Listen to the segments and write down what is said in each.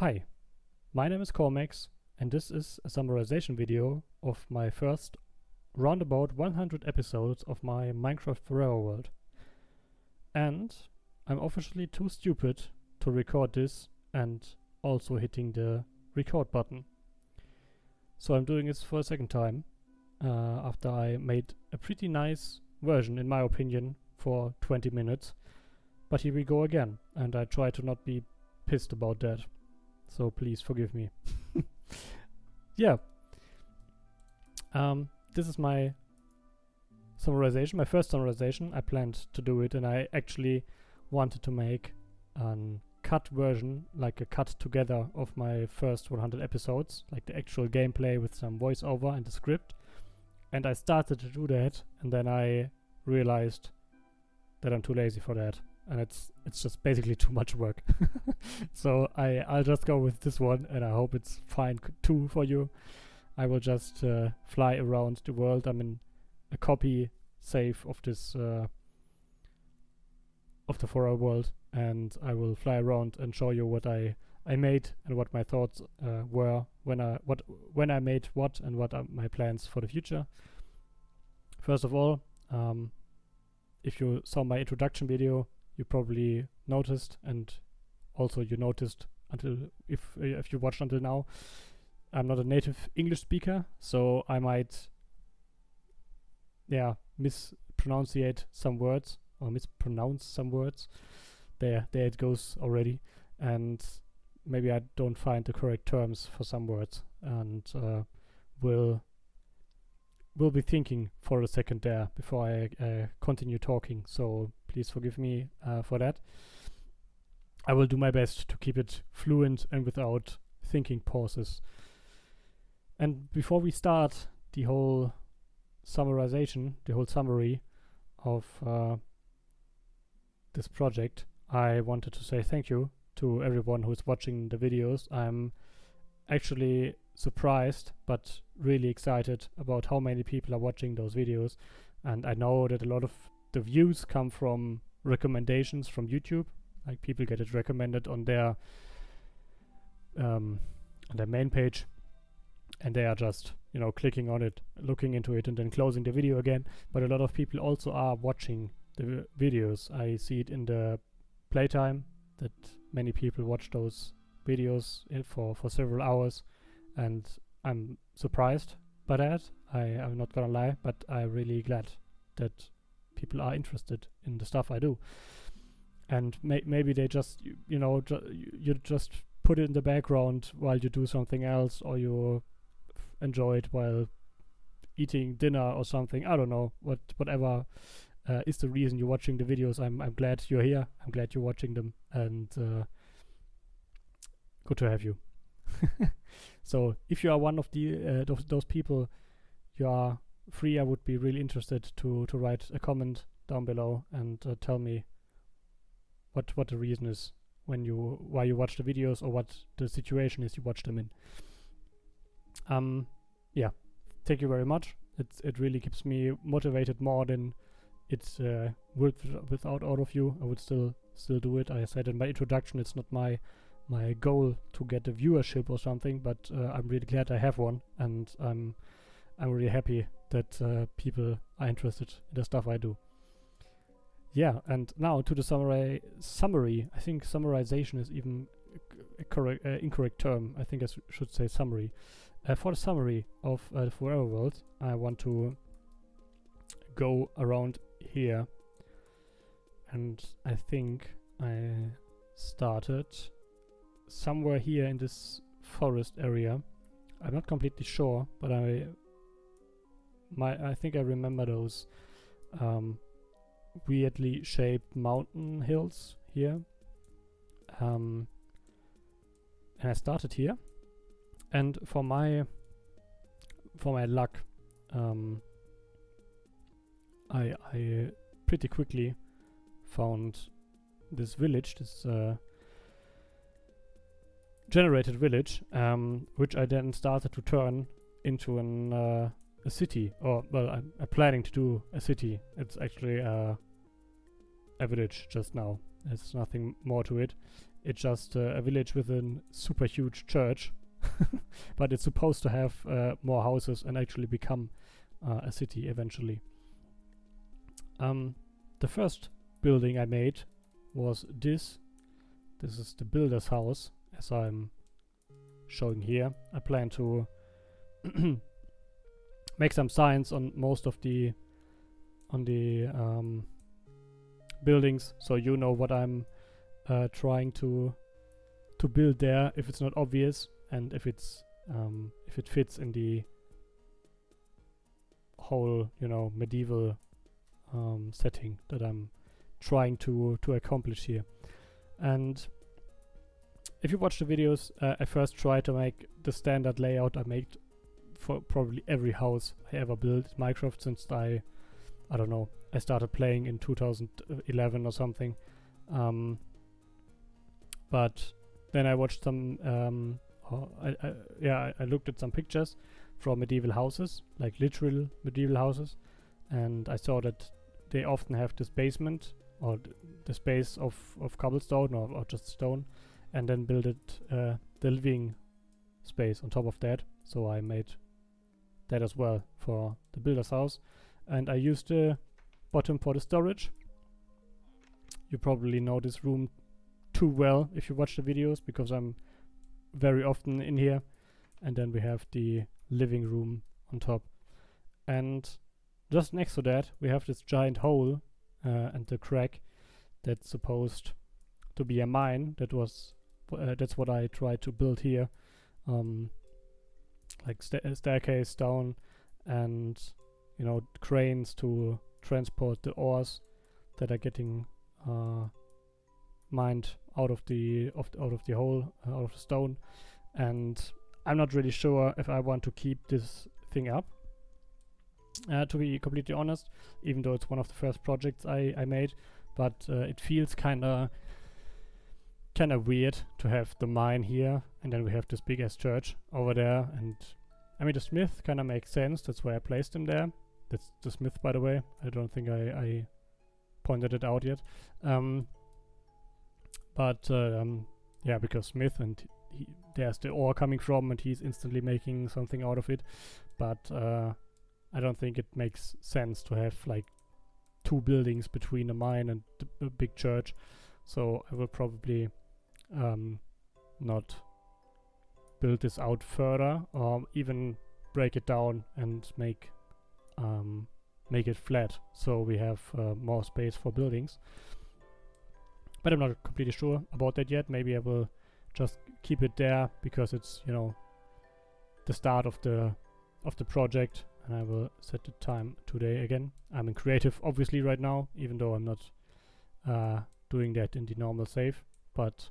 Hi, my name is Cormax, and this is a summarization video of my first roundabout 100 episodes of my Minecraft Forever World. And I'm officially too stupid to record this and also hitting the record button. So I'm doing this for a second time, after I made a pretty nice version, in my opinion, for 20 minutes. But here we go again, and I try to not be pissed about that. So please forgive me. Yeah. This is my summarization, my first summarization. I planned to do it, and I actually wanted to make a cut version, like a cut together of my first 100 episodes, like the actual gameplay with some voiceover and the script. And I started to do that, and then I realized that I'm too lazy for that, and it's just basically too much work. So I'll just go with this one, and I hope it's fine too for you. I will just fly around the world. I'm in a copy save of this of the Forever World, and I will fly around and show you what I made and what my thoughts were when I made what, and what are my plans for the future. First of all, if you saw my introduction video, you probably noticed, and also you noticed until if you watched until now, I'm not a native English speaker, so I might mispronounce some words, or mispronounce some words. There it goes already, and maybe I don't find the correct terms for some words, and will be thinking for a second there before I continue talking, so please forgive me for that. I will do my best to keep it fluent and without thinking pauses. And before we start the whole summarization, the whole summary of this project, I wanted to say thank you to everyone who's watching the videos. I'm actually surprised but really excited about how many people are watching those videos, and I know that a lot of the views come from recommendations from YouTube, like people get it recommended on their main page, and they are just, clicking on it, looking into it, and then closing the video again. But a lot of people also are watching the videos. I see it in the playtime that many people watch those videos for several hours, and I'm surprised by that. I'm not gonna lie, but I'm really glad that people are interested in the stuff I do. And maybe they just, you just put it in the background while you do something else, or you enjoy it while eating dinner or something. I don't know, whatever is the reason you're watching the videos. I'm glad you're here. I'm glad you're watching them, and good to have you. So if you are one of the those people, you are free. I would be really interested to write a comment down below and tell me what the reason is why you watch the videos, or what the situation is you watch them in. Yeah, thank you very much. It really keeps me motivated more than it's without all of you. I would still do it. I said in my introduction, it's not my goal to get a viewership or something, but I'm really glad I have one, and I'm really happy that people are interested in the stuff I do. Yeah, and now to the summary. I think summarization is even a incorrect term. I think I should say summary. For the summary of the Forever World, I want to go around here, and I think I started somewhere here in this forest area. I'm not completely sure, but I think I remember those weirdly shaped mountain hills here. And I started here, and for my luck, I pretty quickly found this village, this generated village, which I then started to turn into a city, or well, I'm planning to do a city. It's actually a village just now. There's nothing more to it. It's just a village with a super huge church, but it's supposed to have more houses and actually become a city eventually. The first building I made was this. This is the builder's house, as I'm showing here. I plan to make some signs on most of the buildings, so you know what I'm trying to build there, if it's not obvious, and if it's if it fits in the whole, you know, medieval setting that I'm trying to accomplish here. And if you watch the videos, I first try to make the standard layout I made for probably every house I ever built in Minecraft since I don't know, I started playing in 2011 or something. But then I watched some I looked at some pictures from medieval houses, like literal medieval houses, and I saw that they often have this basement or the space of cobblestone or just stone, and then build it the living space on top of that. So I made that as well for the builder's house, and I used the bottom for the storage. You probably know this room too well if you watch the videos, because I'm very often in here. And then we have the living room on top, and just next to that we have this giant hole and the crack that's supposed to be a mine. That's what I tried to build here, like staircase down, and you know, cranes to transport the ores that are getting mined out of the hole, out of the stone. And I'm not really sure if I want to keep this thing up, to be completely honest, even though it's one of the first projects I made. But it feels kinda weird to have the mine here, and then we have this big ass church over there. And I mean, the smith kinda makes sense, that's why I placed him there. That's the smith, by the way. I don't think I pointed it out yet. Yeah, because smith, and there's the ore coming from, and he's instantly making something out of it. But I don't think it makes sense to have like two buildings between a mine and a big church. So I will probably not build this out further, or even break it down and make it flat, so we have more space for buildings. But I'm not completely sure about that yet. Maybe I will just keep it there because it's, you know, the start of the project, and I will set the time today again. I'm in creative obviously right now, even though I'm not doing that in the normal save, but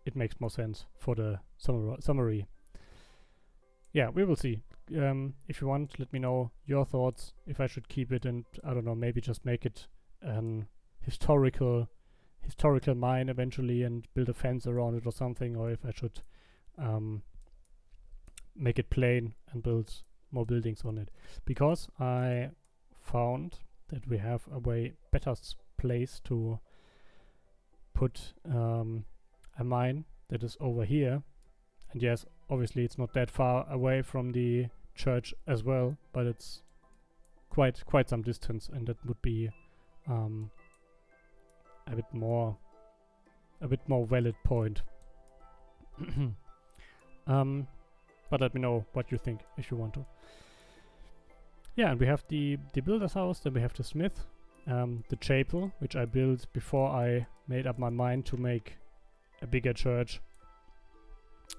it makes more sense for the summary. Yeah, we will see. If you want, let me know your thoughts, if I should keep it and, I don't know, maybe just make it an historical mine eventually and build a fence around it or something, or if I should make it plain and build more buildings on it. Because I found that we have a way better place to put a mine that is over here. And yes, obviously it's not that far away from the church as well, but it's quite some distance, and that would be a bit more valid point. But let me know what you think if you want to. Yeah, and we have the builder's house, then we have the smith, the chapel, which I built before I made up my mind to make a bigger church.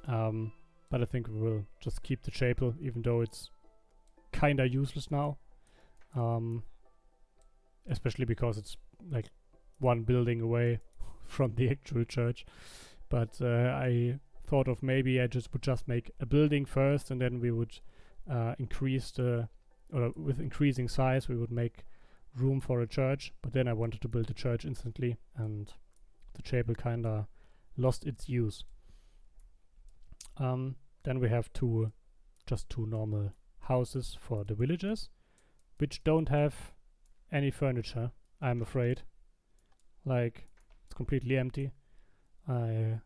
But I think we will just keep the chapel, even though it's kinda useless now. Especially because it's like one building away from the actual church. But I thought of maybe I would just make a building first, and then we would with increasing size we would make room for a church. But then I wanted to build the church instantly, and the chapel kinda lost its use. Then we have just two normal houses for the villagers, which don't have any furniture, I'm afraid. Like, it's completely empty. I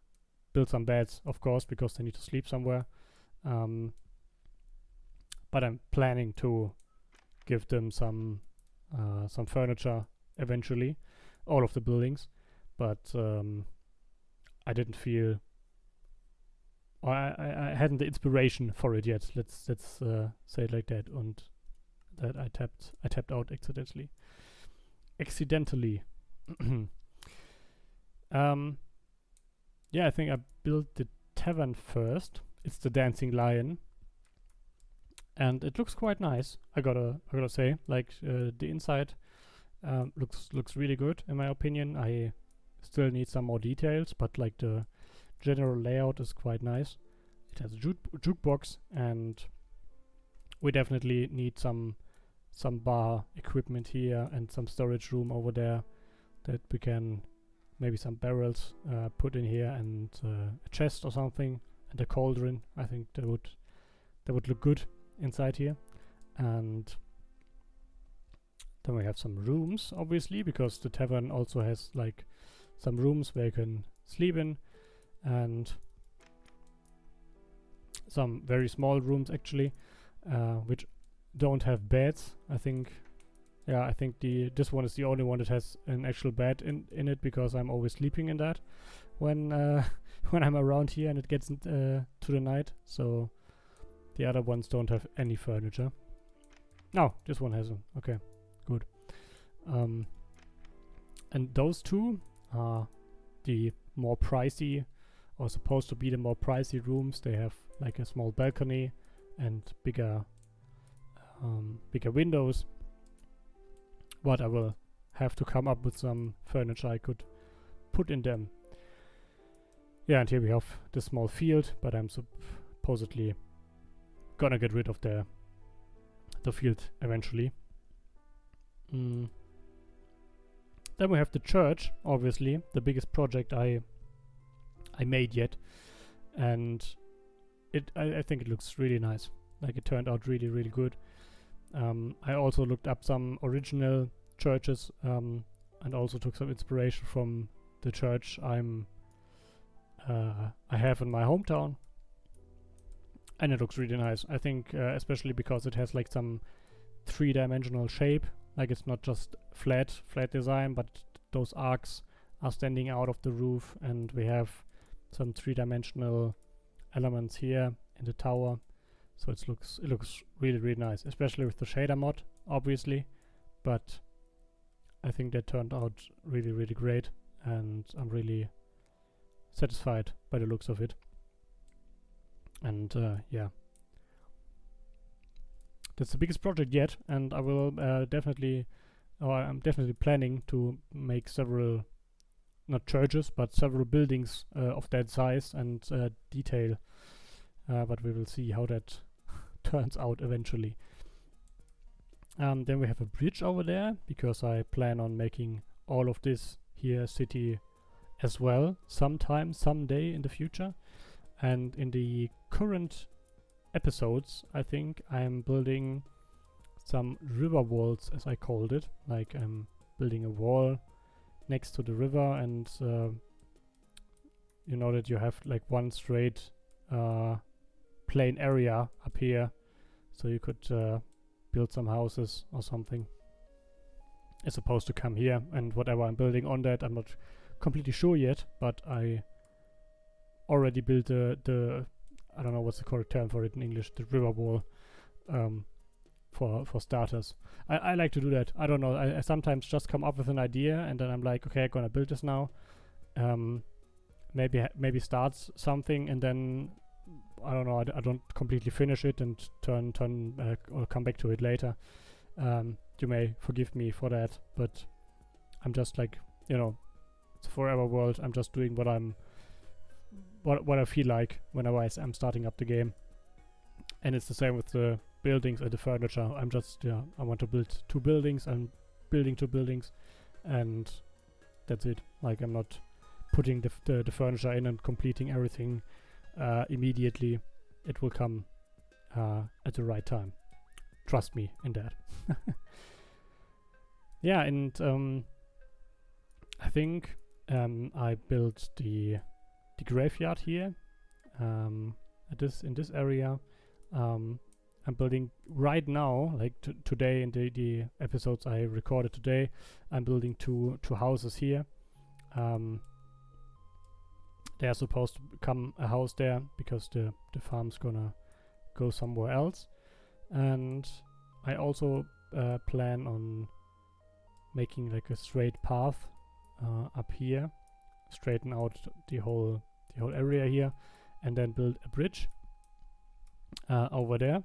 built some beds, of course, because they need to sleep somewhere. But I'm planning to give them some furniture eventually, all of the buildings. But I didn't feel, or I hadn't the inspiration for it yet. Let's say it like that. And that I tapped out accidentally. Yeah, I think I built the tavern first. It's the Dancing Lion, and it looks quite nice. I gotta say, like the inside looks really good in my opinion. I still need some more details, but like the general layout is quite nice. It has a jukebox, and we definitely need some bar equipment here and some storage room over there that we can maybe some barrels put in here, and a chest or something, and a cauldron. I think that would look good inside here. And then we have some rooms, obviously, because the tavern also has like some rooms where you can sleep in, and some very small rooms actually, which don't have beds. I think this one is the only one that has an actual bed in it, because I'm always sleeping in that when when I'm around here and it gets to the night. So the other ones don't have any furniture. No, this one has them. Okay, good. And those two are the more pricey, or supposed to be the more pricey rooms. They have like a small balcony and bigger windows. But I will have to come up with some furniture I could put in them. Yeah, and here we have the small field, but I'm supposedly gonna get rid of the field eventually. Then we have the church, obviously, the biggest project I made yet, and I think it looks really nice. Like, it turned out really, really good. I also looked up some original churches, and also took some inspiration from the church I have in my hometown, and it looks really nice. I think especially because it has like some three-dimensional shape. Like, it's not just flat design, but those arcs are standing out of the roof, and we have some three-dimensional elements here in the tower. So it looks really, really nice, especially with the shader mod, obviously. But I think that turned out really, really great, and I'm really satisfied by the looks of it. And yeah, that's the biggest project yet, and I will I'm definitely planning to make several, not churches, but several buildings of that size and detail. But we will see how that turns out eventually. Then we have a bridge over there, because I plan on making all of this here city as well someday in the future. And in the current episodes, I think I'm building some river walls, as I called it. Like, I'm building a wall next to the river, and you know that you have like one straight plain area up here, so you could build some houses or something. It's supposed to come here, and whatever I'm building on that, I'm not completely sure yet, but I already built the I don't know what's the correct term for it in English, the river wall, for starters. I like to do that. I don't know, I sometimes just come up with an idea, and then I'm like, okay, I'm gonna build this now. Maybe start something, and then I don't know, I don't completely finish it and turn or come back to it later. You may forgive me for that, but I'm just like, you know, it's Forever World. I'm just doing what I feel like whenever I'm starting up the game. And it's the same with the buildings and the furniture. I'm just, I want to build 2 buildings. I'm building 2 buildings, and that's it. Like, I'm not putting the furniture in and completing everything immediately. It will come at the right time. Trust me in that. Yeah, and I think I built the the graveyard here. In this area. I'm building right now, like today in the episodes I recorded today, I'm building two houses here. There's supposed to become a house there because the farm's gonna go somewhere else. And I also plan on making like a straight path up here, straighten out the whole area here, and then build a bridge over there.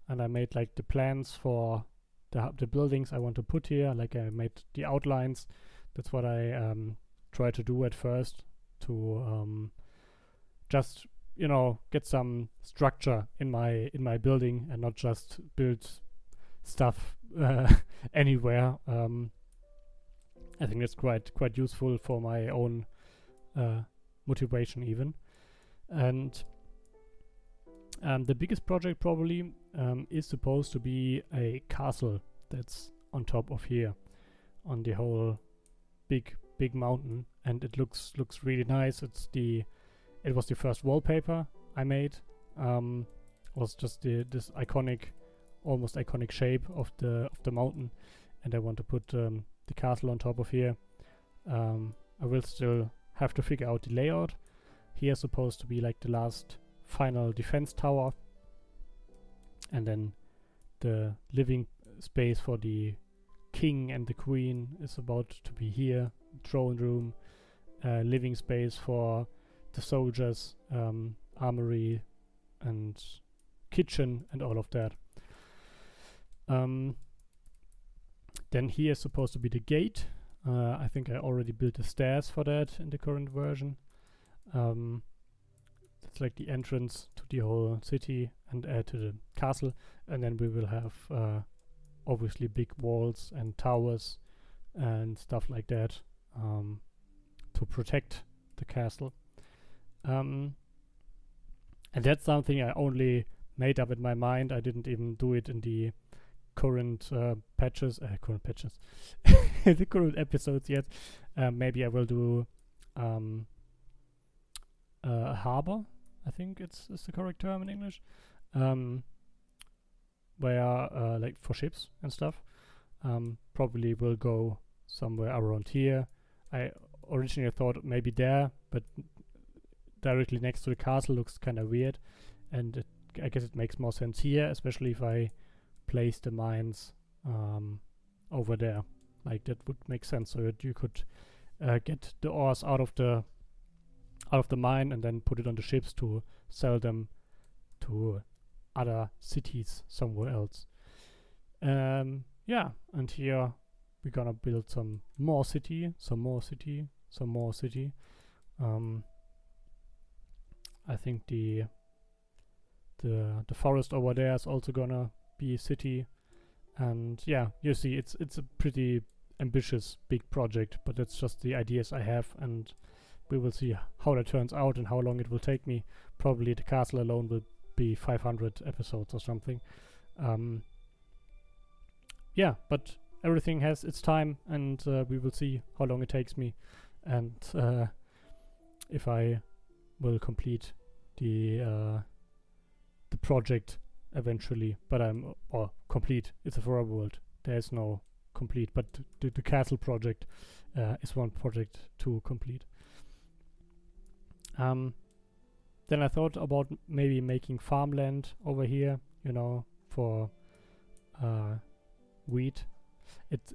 And I made like the plans for the buildings I want to put here. Like I made the outlines. That's what I tried to do at first to just get some structure in my building and not just build stuff anywhere. I think that's quite useful for my own motivation even. And the biggest project probably is supposed to be a castle that's on top of here, on the whole big mountain, and it looks really nice. It was the first wallpaper I made. Was just this almost iconic shape of the mountain, and I want to put the castle on top of here. I will still have to figure out the layout. Here's supposed to be like the last final defense tower, and then the living space for the king and the queen is about to be here. Throne room, living space for the soldiers, armory and kitchen and all of that. Then here is supposed to be the gate. I think I already built the stairs for that in the current version. It's like the entrance to the whole city and to the castle, and then we will have obviously big walls and towers and stuff like that to protect the castle. And that's something I only made up in my mind. I didn't even do it in the current patches, the current episodes yet. Maybe I will do a harbor, I think it's the correct term in English, where like for ships and stuff. Probably will go somewhere around here. I originally thought maybe there, but directly next to the castle looks kind of weird, and I guess it makes more sense here, especially if I place the mines over there. Like that would make sense, so that you could get the ores out of the mine and then put it on the ships to sell them to other cities somewhere else. Yeah, and here we're gonna build some more city. I think the forest over there is also gonna be a city. And yeah, you see, it's a pretty ambitious big project, but that's just the ideas I have, and we will see how that turns out and how long it will take me. Probably the castle alone will be 500 episodes or something. Yeah, but everything has its time, and we will see how long it takes me, and if I will complete the project eventually. But complete. It's a Forever World. There is no complete, but the castle project is one project to complete. Then I thought about maybe making farmland over here, for wheat. It's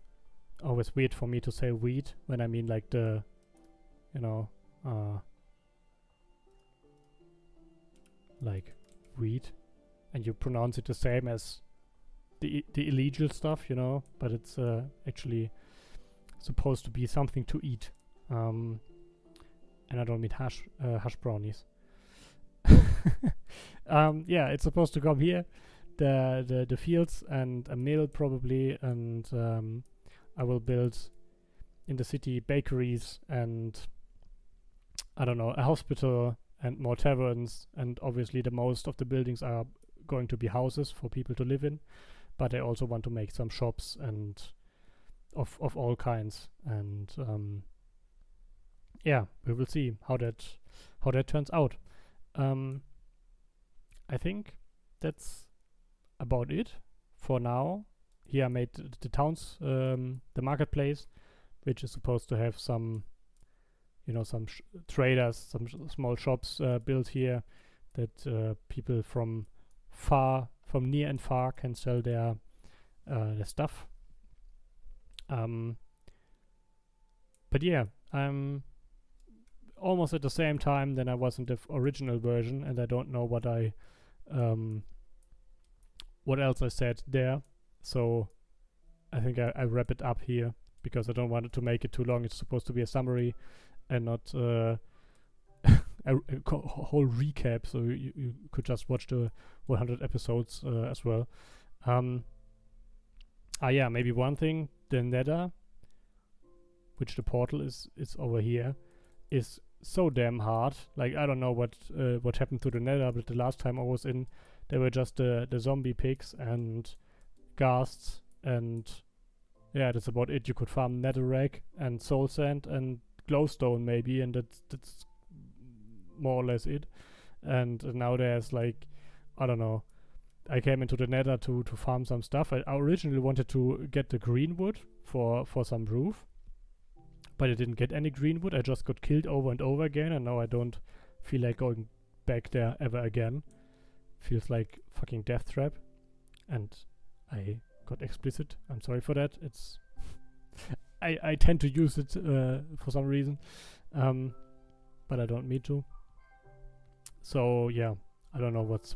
always weird for me to say wheat when I mean like the, like wheat, and you pronounce it the same as the illegal stuff, but it's actually supposed to be something to eat. And I don't mean hash brownies. Yeah, it's supposed to come here, the fields and a mill probably, and I will build in the city bakeries and I don't know, a hospital and more taverns, and obviously the most of the buildings are going to be houses for people to live in, but I also want to make some shops and of all kinds, and yeah, we will see how that how that turns out. I think that's about it for now. Here I made the towns, the marketplace, which is supposed to have some, some traders, some small shops built here that people from near and far can sell their stuff. But yeah, I'm almost at the same time than I was in the original version, and I don't know what else I said there. So I think I wrap it up here because I don't want it to make it too long. It's supposed to be a summary and not a whole recap, so you could just watch the 100 episodes as well. Yeah, maybe one thing, the Nether, which the portal is over here, is so damn hard. Like, I don't know what happened to the Nether, but the last time I was in, there were just the zombie pigs and ghasts, and yeah, that's about it. You could farm netherrack and soul sand and glowstone maybe, and that's more or less it. And now there's like, I don't know, I came into the Nether to farm some stuff. I originally wanted to get the green wood for some roof, but I didn't get any green wood. I just got killed over and over again, and now I don't feel like going back there ever again. Feels like fucking death trap, and I got explicit. I'm sorry for that. It's I tend to use it for some reason, but I don't mean to. So yeah, I don't know what's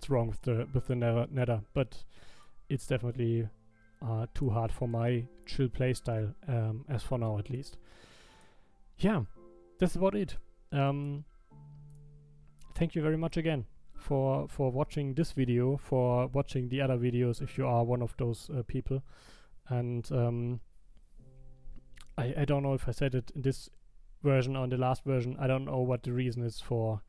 wrong with the Nether, but it's definitely too hard for my chill playstyle, as for now at least. Yeah, that's about it. Thank you very much again for watching this video, for watching the other videos if you are one of those people. And I don't know if I said it in this version or in the last version. I don't know what the reason is for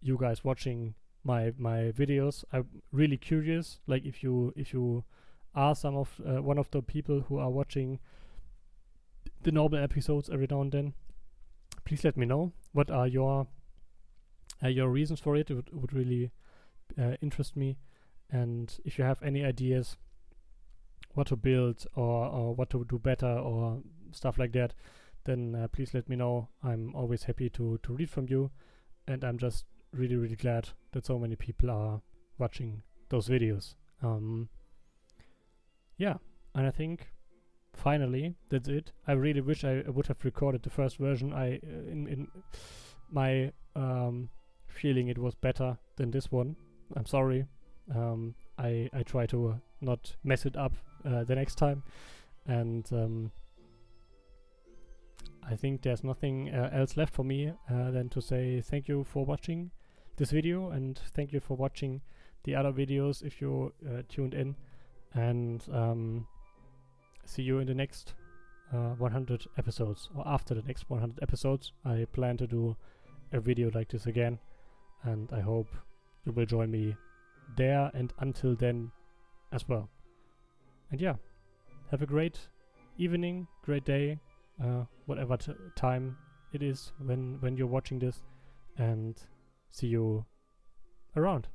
you guys watching my videos. I'm really curious, like if you are one of the people who are watching the normal episodes every now and then, please let me know what are your reasons for it. It would really interest me. And if you have any ideas what to build or what to do better or stuff like that, then please let me know. I'm always happy to read from you, and I'm just really glad that so many people are watching those videos. Yeah, and I think finally that's it. I really wish I would have recorded the first version. In my feeling it was better than this one. I'm sorry. I try to not mess it up the next time, and I think there's nothing else left for me than to say thank you for watching this video, and thank you for watching the other videos if you tuned in, and see you in the next 100 episodes, or after the next 100 episodes. I plan to do a video like this again, and I hope you will join me there and until then as well. And yeah, have a great evening, great day, whatever time it is when you're watching this, and see you around.